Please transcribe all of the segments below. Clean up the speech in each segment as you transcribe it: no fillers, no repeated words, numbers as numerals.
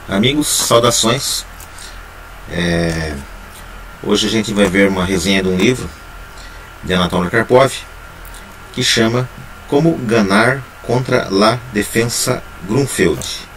Amigos, saudações. Hoje a gente vai ver uma resenha de um livro de Anatoly Karpov que chama Como Ganhar contra la Defensa Grunfeld.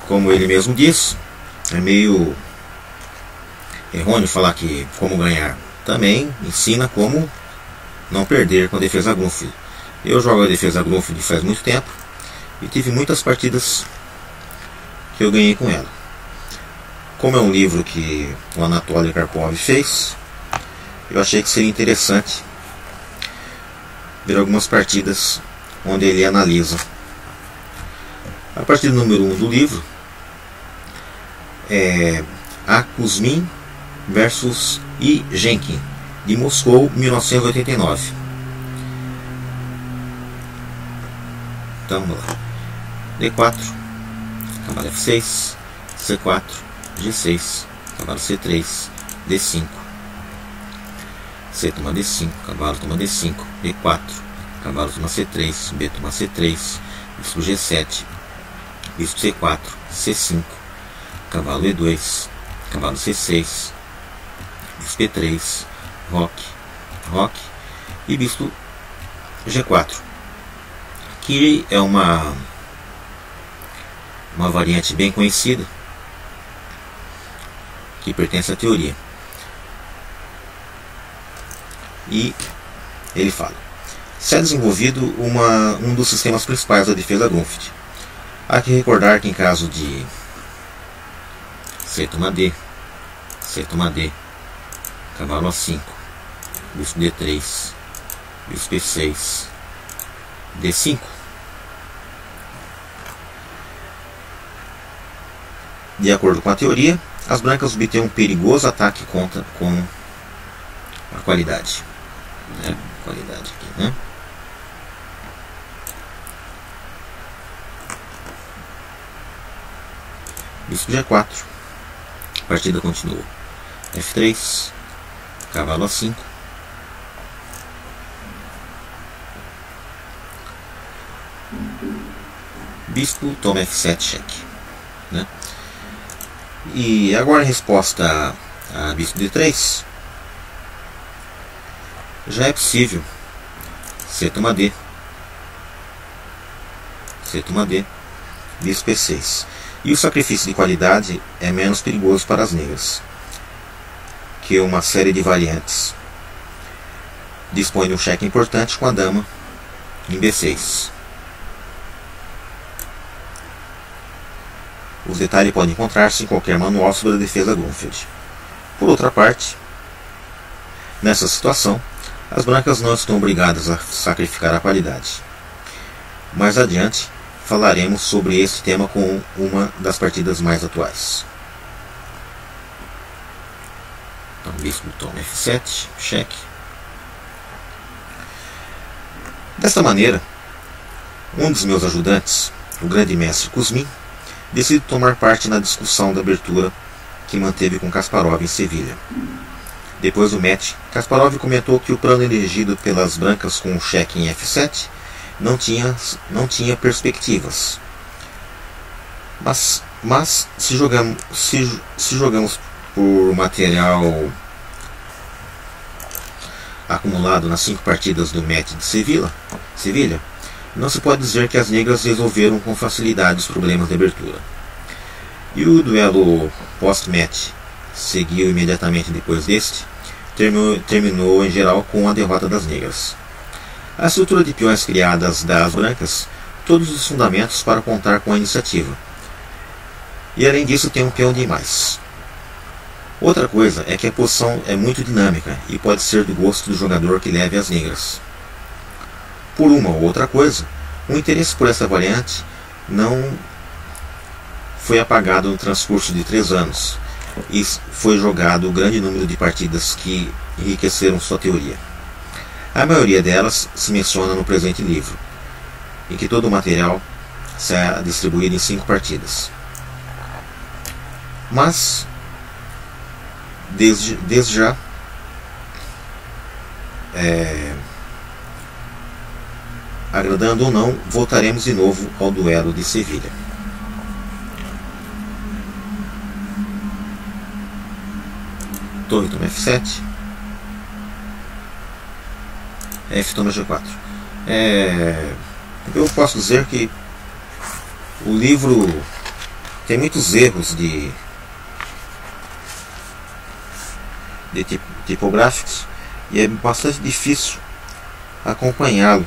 Como ele mesmo diz, é meio errôneo falar que como ganhar. Também ensina como não perder com a defesa Grunfeld. Eu jogo a defesa Grunfeld faz muito tempo e tive muitas partidas que eu ganhei com ela. Como é um livro que o Anatoly Karpov fez, eu achei que seria interessante ver algumas partidas onde ele analisa. A partida número 1 do livro é A. Kuzmin versus I. Jenkin, de Moscou, 1989. Então vamos lá. D4, cavalo F6, C4, G6, cavalo C3, D5, C toma D5, cavalo toma D5, D4, cavalo toma C3, B toma C3, bispo G7, bispo C4, C5, cavalo E2, cavalo C6, bispo E3, roque e bispo G4, que é uma variante bem conhecida que pertence à teoria. E ele fala: se é desenvolvido um dos sistemas principais da defesa Grunfeld. Há que recordar que em caso de C toma D, cavalo A5, bispo D3, bispo E6, D5, de acordo com a teoria, as brancas obtêm um perigoso ataque com a qualidade. Qualidade aqui, né? Bispo G4, a partida continua. F3, cavalo A5, bispo toma F7, cheque, né? E agora em resposta a bispo D3, já é possível C toma D, bispo E6. E o sacrifício de qualidade é menos perigoso para as negras que uma série de variantes. Dispõe de um cheque importante com a dama em B6. Os detalhes podem encontrar-se em qualquer manual sobre a defesa Grunfeld. Por outra parte, nessa situação, as brancas não estão obrigadas a sacrificar a qualidade. Mais adiante, falaremos sobre este tema com uma das partidas mais atuais. Então, bispo toma F7, cheque. Desta maneira, um dos meus ajudantes, o grande mestre Kuzmin, decide tomar parte na discussão da abertura que manteve com Kasparov em Sevilha. Depois do match, Kasparov comentou que o plano elegido pelas brancas com o cheque em F7 não tinha perspectivas. Mas se jogamos por material acumulado nas 5 partidas do match de Sevilha, não se pode dizer que as negras resolveram com facilidade os problemas de abertura. E o duelo post-match seguiu imediatamente depois deste, terminou em geral com a derrota das negras. A estrutura de peões criadas das brancas todos os fundamentos para contar com a iniciativa. E além disso tem um peão demais. Outra coisa é que a posição é muito dinâmica e pode ser do gosto do jogador que leve as negras. Por uma ou outra coisa, o interesse por essa variante não foi apagado no transcurso de 3 anos e foi jogado um grande número de partidas que enriqueceram sua teoria. A maioria delas se menciona no presente livro, em que todo o material será distribuído em 5 partidas. Mas, desde já, agradando ou não, voltaremos de novo ao duelo de Sevilha. Torre toma F7. F toma G4. Eu posso dizer que o livro tem muitos erros de tipográficos e é bastante difícil acompanhá-lo.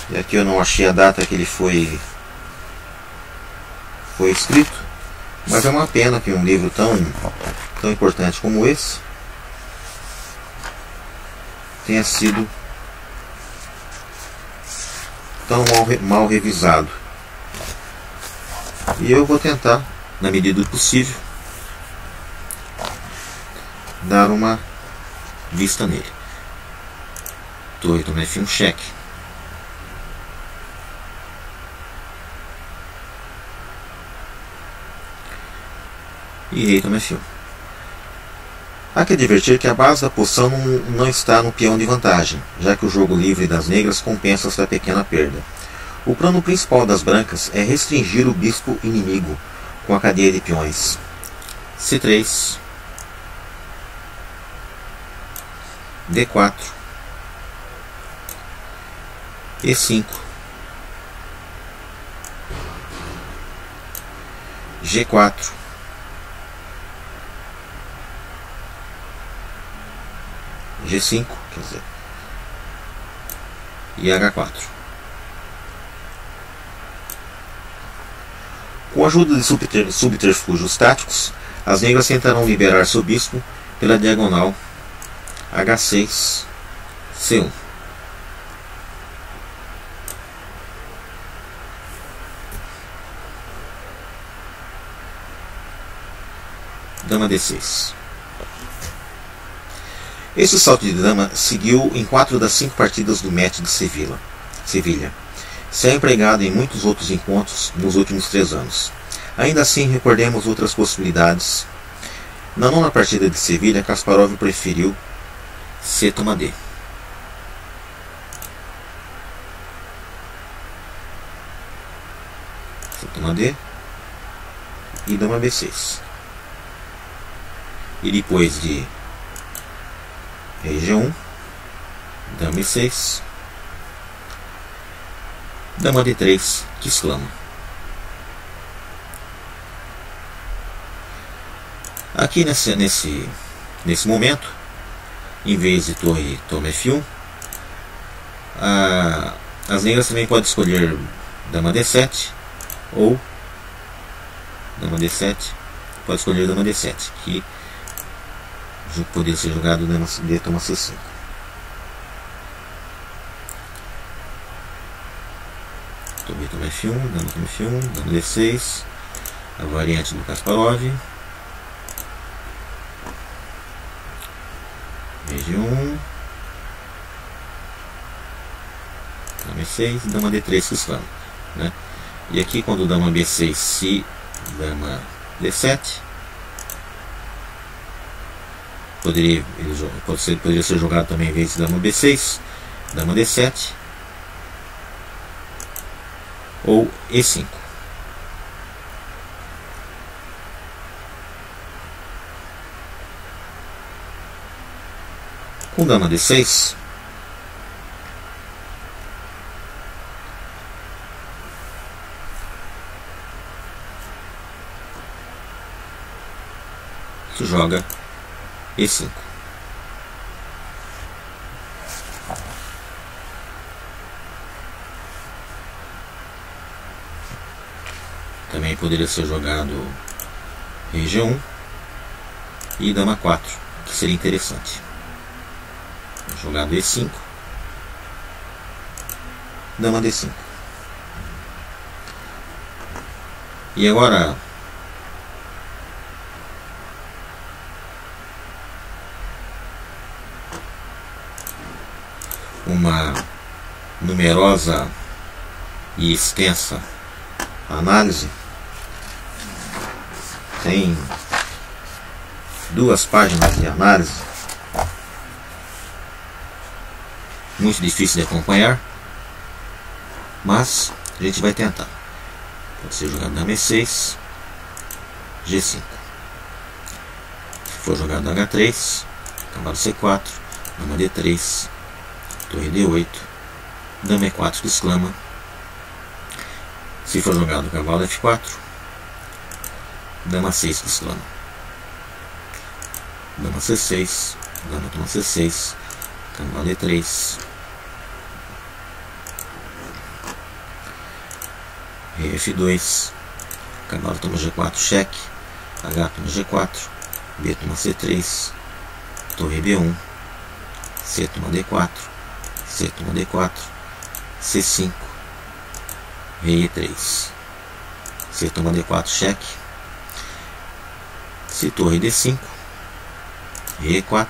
E aqui eu não achei a data que ele foi escrito, mas é uma pena que um livro tão importante como esse tenha sido tão mal revisado. E eu vou tentar, na medida do possível, dar uma vista nele. Torre toma F1, cheque. E rei toma F1. Há que advertir que a base da posição não está no peão de vantagem, já que o jogo livre das negras compensa esta pequena perda. O plano principal das brancas é restringir o bispo inimigo com a cadeia de peões. C3, D4, E5, G4, G5, quer dizer, e H4. Com a ajuda de subterfúgios táticos, as negras tentarão liberar seu bispo pela diagonal H6, C1. Dama D6. Esse salto de dama seguiu em 4 das 5 partidas do match de Sevilha. Se é empregado em muitos outros encontros nos últimos 3 anos. Ainda assim, recordemos outras possibilidades. Na 9ª partida de Sevilha, Kasparov preferiu C toma D. C toma D e dama B6. E depois de rei G1, dama E6, dama D3, que exclama. Aqui nesse momento, em vez de torre toma F1, as negras também podem escolher dama D7 ou dama D7, pode escolher dama D7, que poderia ser jogado dama D toma C5. Torre toma F1, dama toma F1, dama D6, a variante do Kasparov. Rei G1, dama E6, dama D3 que exclama, né? E aqui quando dama B6 se dama D7, poderia ser jogado também em vez de dama B6, dama D7 ou E5. Com dama D6, se joga E5. Também poderia ser jogado rei G1 e dama 4, que seria interessante. Jogado E5, dama D5. E agora uma numerosa e extensa análise. Tem 2 páginas de análise, muito difícil de acompanhar, mas a gente vai tentar. Pode ser jogado dama E6, G5. Se for jogado H3, cavalo C4, dama D3, torre D8, dama E4 que exclama. Se for jogado cavalo F4, dama 6 que exclama. Dama C6, dama toma C6, cavalo E3, rei F2, cavalo toma G4, cheque, H toma G4, B toma C3, torre B1, C toma D4, C toma D4, C5, rei E3, C toma D4, cheque, se torre D5, rei E4,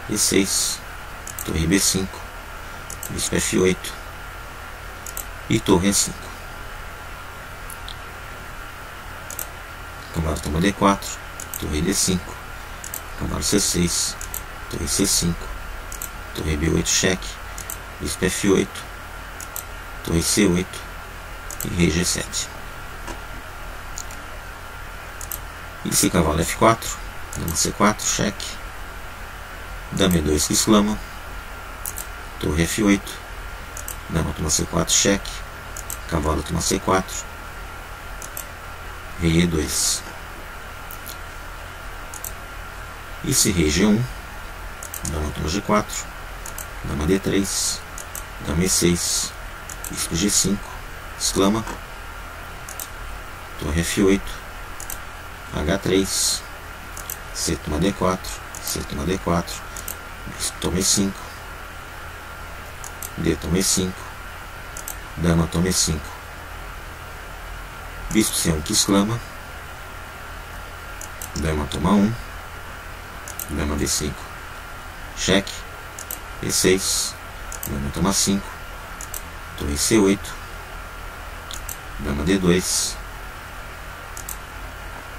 E6, torre B5, bispo F8 e torre E5. Cavalo toma D4, torre D5, cavalo C6, torre C5, torre B8, cheque, bispo F8, torre C8 e rei G7. E se cavalo F4, dama C4, cheque, dama E2 que exclama, torre F8, dama toma C4, cheque, cavalo toma C4, rei E2. E se rei G1, dama toma G4, dama D3, dama E6, bispo G5, exclama, torre F8, H3, C toma D4, C toma D4, bispo toma E5, D toma E5, dama toma E5, bispo C1 que exclama, dama toma 1, dama D5, cheque, E6, dama toma 5, torre C8, dama D2,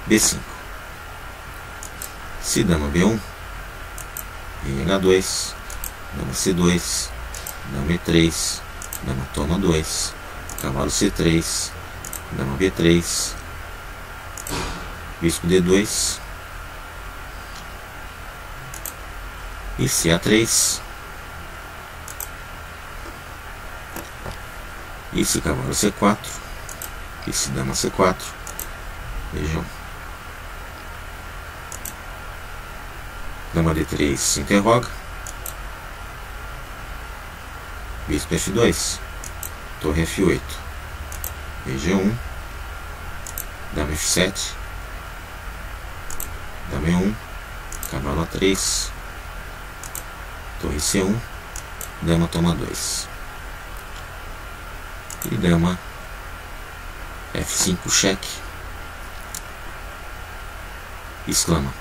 B5. Se dama B1, rei H2, dama C2, dama E3, dama toma 2, cavalo C3, dama B3, bispo D2 e CA3. E se cavalo C4, e se dama C4, vejam, dama D3 se interroga, bispo F2, torre F8, rei G1, dama F7, dama E1, cavalo A3, torre C1, dama toma 2 e dama F5, cheque, exclama.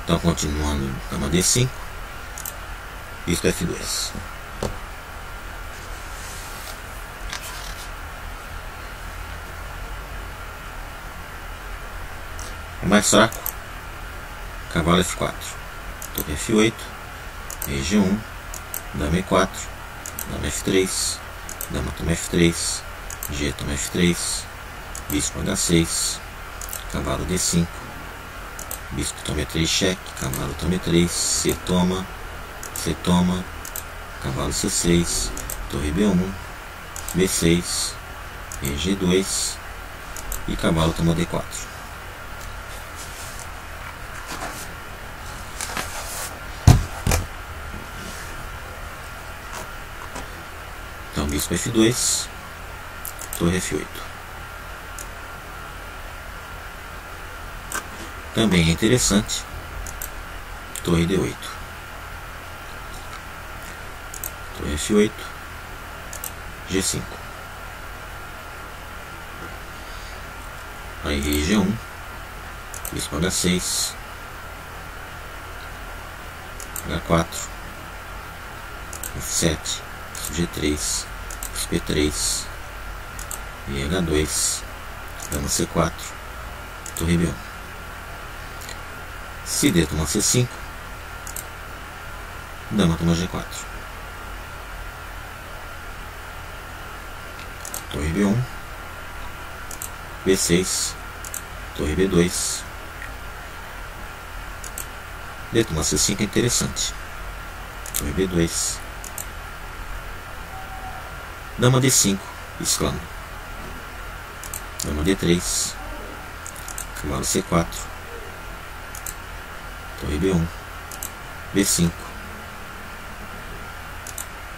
Então, continuando, dama D5, bispo F2. É mais fraco, cavalo F4, torre F8, rei G1, dama E4, dama F3, dama toma F3, G toma F3, bispo H6, cavalo D5, bispo toma E3, cheque, cavalo toma E3, C toma, cavalo C6, torre B1, B6, rei G2 e cavalo toma D4. Então, bispo F2, torre F8. Também é interessante, torre D8, torre F8, G5, aí rei G1, bispo H6, H4, F7, G3, P3, e H2, dama C4, torre B1. Se D toma C5, Dama toma G4. Torre B1. B6. Torre B2. D toma C5 é interessante. Torre B2. Dama D5. Exclama. Dama D3. Cavalo C4. Torre B1. B5.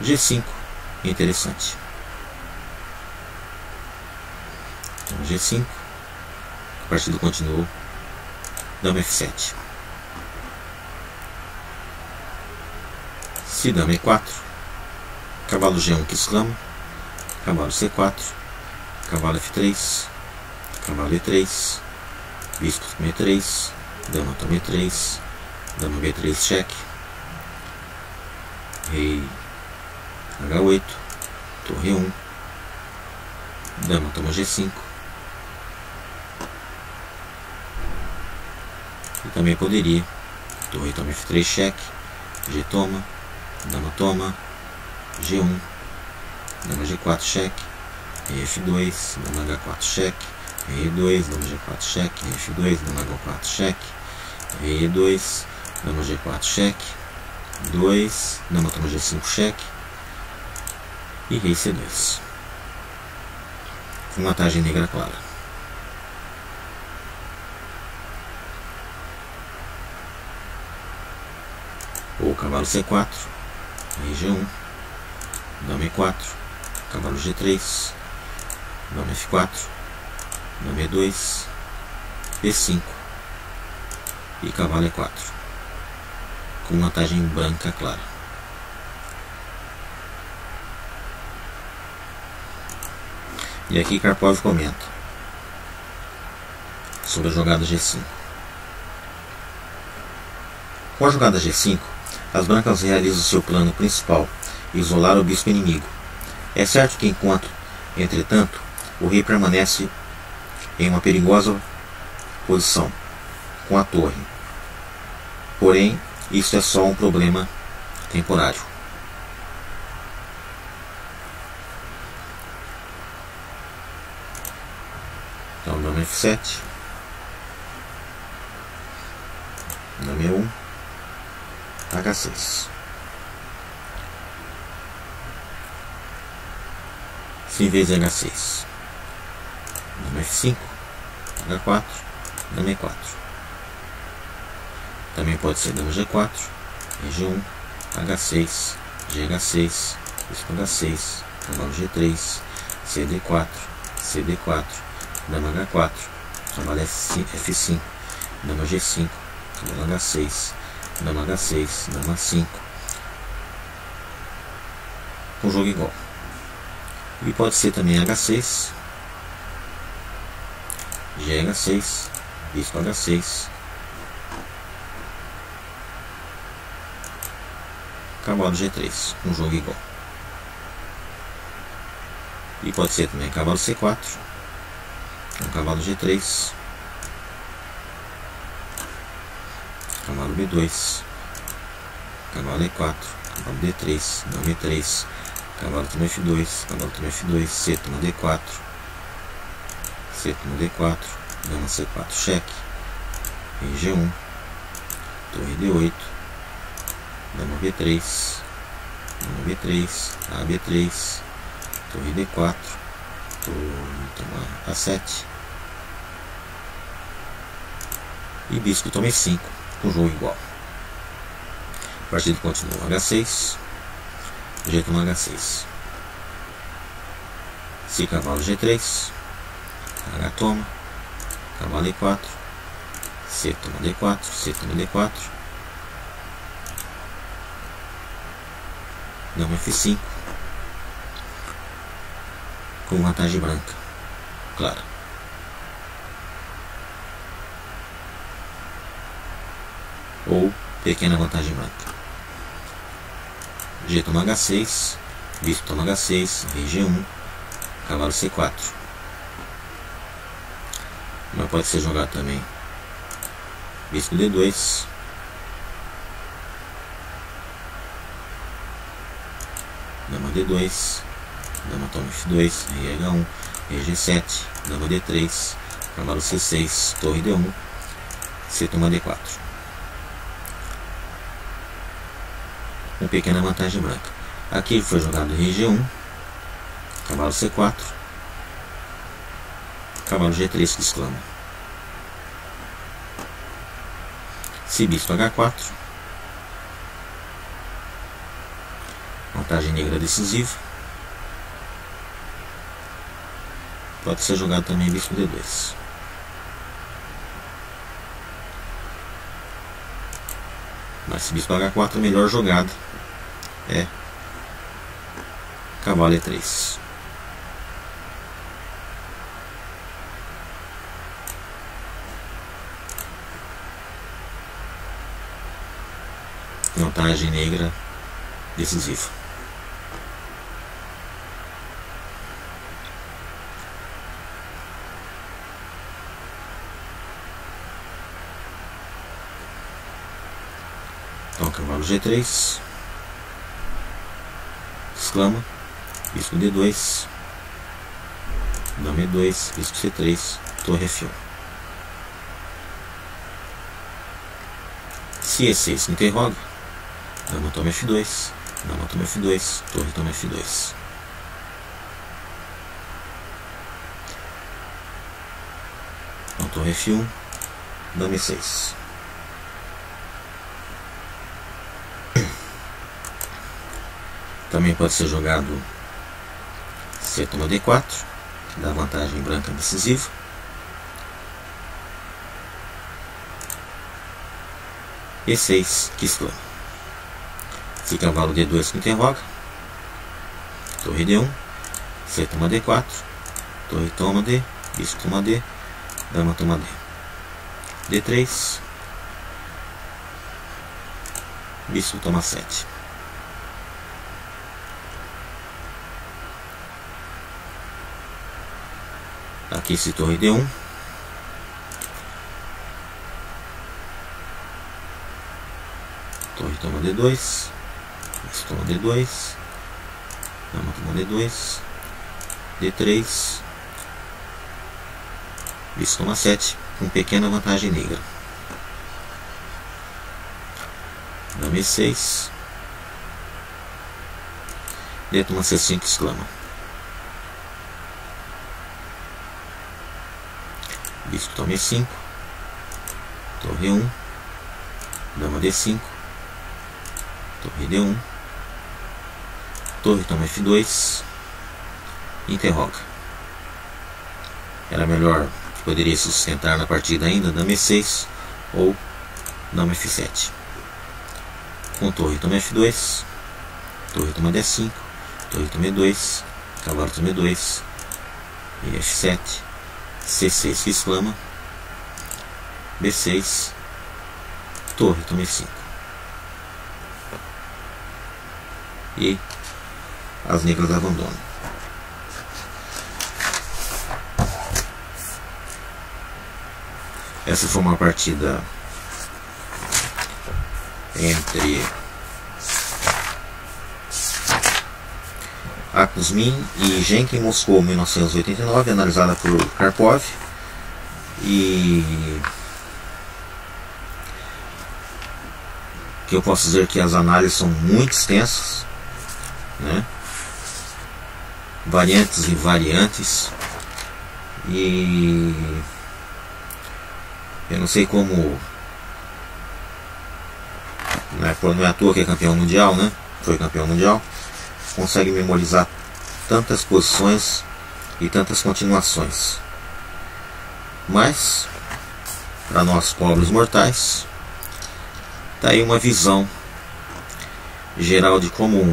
G5. Interessante. Então, G5. A partida continuou. Dama F7. Se dama E4. Cavalo G1 que exclama. Cavalo C4. Cavalo F3. Cavalo E3. Bispo toma E3. Dama toma E3. Dama B3 cheque. Rei H8. Torre 1. Dama toma G5. E também poderia. Torre toma F3 cheque. G toma. Dama toma. G1. Dama G4 cheque. Rei F2. Dama H4 cheque. Rei E2. Dama G4 cheque. Rei F2. Dama H4 cheque. Rei E2. Dama G4 cheque. 2. Dama toma G5 cheque. E Rei C2. Com vantagem negra clara. Ou cavalo C4. Rei G1. Dama E4. Cavalo G3. Dama F4. Dama E2. B5. E cavalo E4. Com vantagem branca clara. E aqui Karpov comenta sobre a jogada G5. Com a jogada G5, as brancas realizam seu plano principal, isolar o bispo inimigo. É certo que entretanto, o rei permanece em uma perigosa posição com a torre. Porém, isso é só um problema temporário. Então, dama F7. Dama E1. H6. Sem vez H6. Dama F5. H4. Dama E4. Também pode ser dama G4. G1. H6. GH6. Bispo H6. Cavalo G3. CD4. CD4. Dama H4. Cavalo F5. Dama G5. Cavalo H6. Dama H6. Dama 5. Com jogo igual. E pode ser também H6. GH6. Bispo H6. Cavalo G3. Com jogo igual. E pode ser também cavalo C4. Cavalo G3. Cavalo B2. Cavalo E4. Cavalo D3. Dama E3. Cavalo toma F2. Cavalo toma F2. C toma D4. C toma D4. Dama C4 cheque. Rei G1. Torre D8. Dama B3. Dama B3. AB3. Torre D4. Torre toma A7. E bispo toma E5. Com jogo igual. A partida continua. H6. G toma H6. Se cavalo G3. H toma. Cavalo E4. C toma D4. C toma D4. Dama F5. Com vantagem branca clara. Ou pequena vantagem branca. G toma H6. Bispo toma H6. Rei G1. Cavalo C4. Mas pode ser jogado também Bispo D2. dama D2, dama toma F2, rei H1, rei G7, dama D3, cavalo C6, torre D1, C toma D4. Com pequena vantagem branca. Aqui foi jogado rei G1, cavalo C4, cavalo G3 que exclama. Se bispo H4, vantagem negra decisiva. Pode ser jogado também bispo D2. Mas se bispo H4, a melhor jogada é cavalo E3. Vantagem negra decisiva. Então, cavalo G3, exclama, bispo D2, dama E2, bispo C3, torre F1. Se E6 interroga, dama toma F2, dama toma F2, torre toma F2. Então, torre F1, dama E6. Também pode ser jogado C toma D4, que dá vantagem branca decisiva. E6 que exclama. Se cavalo D2 que interroga, torre D1, C toma D4, torre toma D, bispo toma D, dama toma D. D3, bispo toma 7. Aqui se torre D1, torre toma D2, bispo toma D2, dama toma D2, D3, bispo toma 7, com pequena vantagem negra. Dama E6, D toma C5 exclama. Bispo toma E5, torre 1, dama D5, torre D1, torre toma F2, interroga. Era melhor, que poderia se sustentar na partida ainda, dama E6 ou dama F7. Com torre toma F2, torre toma D5, torre toma E2, cavalo toma E2, e F7, C6 que exclama, B6, torre toma E5. E as negras abandonam. Essa foi uma partida entre Kuzmin e Genk em Moscou, 1989, analisada por Karpov. E que eu posso dizer que as análises são muito extensas, né? Variantes e variantes, e eu não sei como, não é à toa que é campeão mundial, né? Foi campeão mundial, consegue memorizar tantas posições e tantas continuações. Mas para nós pobres mortais, tá aí uma visão geral de como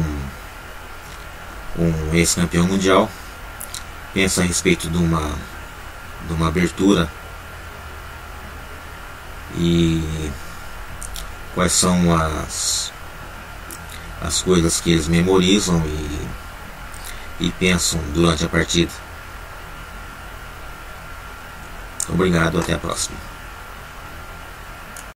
um ex-campeão mundial pensa a respeito de uma abertura e quais são as coisas que eles memorizam e pensam durante a partida. Obrigado, até a próxima.